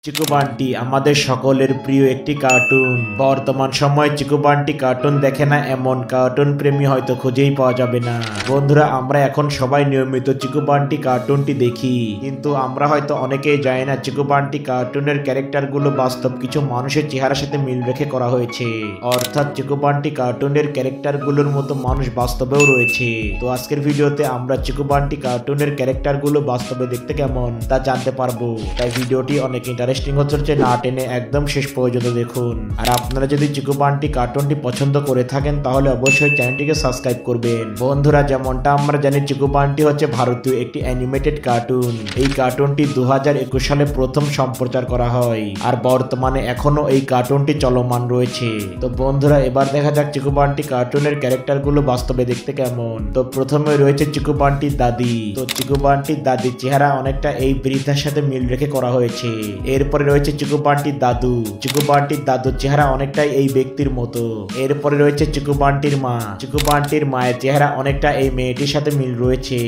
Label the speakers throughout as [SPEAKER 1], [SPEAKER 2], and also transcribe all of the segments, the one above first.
[SPEAKER 1] চিকু বান্টি আমাদের সকলের প্রিয় একটি কার্টুন। বর্তমান সময়ে চিকু বান্টি কার্টুন দেখে না এমন কার্টুন প্রেমী হয়তো খুঁজেই পাওয়া যাবে না। বন্ধুরা, আমরা এখন সবাই নিয়মিত চিকু বান্টি কার্টুনটি দেখি, কিন্তু আমরা হয়তো অনেকেই জানি না চিকু বান্টি কার্টুনের ক্যারেক্টার গুলো বাস্তব কিছু মানুষের চেহারার সাথে মিল রেখে করা হয়েছে। অর্থাৎ চিকু বান্টি কার্টুনের ক্যারেক্টার গুলোর মতো মানুষ বাস্তবেও রয়েছে। তো আজকের ভিডিওতে আমরা চিকু বান্টি কার্টুনের ক্যারেক্টার গুলো বাস্তবে দেখতে কেমন তা জানতে পারবো। তাই ভিডিওটি অনেক ইন্টারেস্টিং হচ্ছে, না টেনে একদম শেষ পর্যন্ত দেখুন। আর আপনারা যদি চিকু বান্টি কার্টুনটি পছন্দ করে থাকেন তাহলে অবশ্যই চ্যানেলটিকে সাবস্ক্রাইব করবেন। বন্ধুরা, যেমনটা আমরা জানি চিকু বান্টি হচ্ছে ভারতীয় একটি অ্যানিমেটেড কার্টুন। এই কার্টুনটি 2021 সালে প্রথম সম্প্রচার করা হয়, আর বর্তমানে এখনো এই কার্টুনটি চলমান রয়েছে। তো বন্ধুরা, এবার দেখা যাক চিকু বান্টি কার্টুনের ক্যারেক্টার গুলো বাস্তবে দেখতে কেমন। তো প্রথমে রয়েছে চিকু বান্টির দাদি। তো চিকু বান্টির দাদির চেহারা অনেকটা এই বৃদ্ধার সাথে মিল রেখে করা হয়েছে। এরপরে রয়েছে চিকু বান্টির দাদু। চিকু বান্টির দাদুর চেহারা অনেকটাই এই ব্যক্তির মতো। এরপরে রয়েছে চিকু বান্টির মা। চিকু বান্টির মায়ের চেহারা অনেকটা এই মেয়েটির সাথে মিল রয়েছে।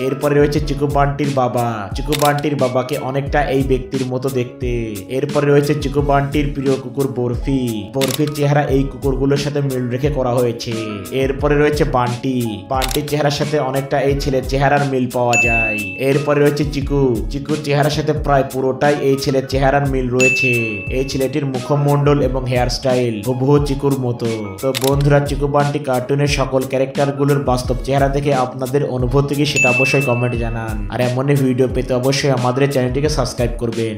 [SPEAKER 1] এরপরে রয়েছে চিকু বান্টির বাবা। চিকু বান্টির বাবাকে অনেকটা এই ব্যক্তির মতো দেখতে। এরপরে রয়েছে চিকু বান্টির প্রিয় কুকুর বরফি। বরফির চেহারা এই কুকুরগুলোর সাথে মিল রেখে করা হয়েছে। এরপরে রয়েছে বান্টি। বান্টির চেহারার সাথে অনেকটা এই ছেলের চেহারার মিল পাওয়া যায়। এরপরে রয়েছে চিকু। চিকুর চেহারার সাথে প্রায় পুরোটাই এই ছেলের চেহারার মিল রয়েছে। এই ছেলেটির মুখমণ্ডল এবং হেয়ার স্টাইল হুবহু চিকুর মতো। তো বন্ধুরা, চিকু বান্টি কার্টুনের সকল ক্যারেক্টার গুলোর বাস্তব চেহারা দেখে আপনাদের অনুভূতি কি সেটা অবশ্যই কমেন্টে জানান। আর এমনই ভিডিও পেতে অবশ্যই আমাদের চ্যানেলটিকে সাবস্ক্রাইব করবেন।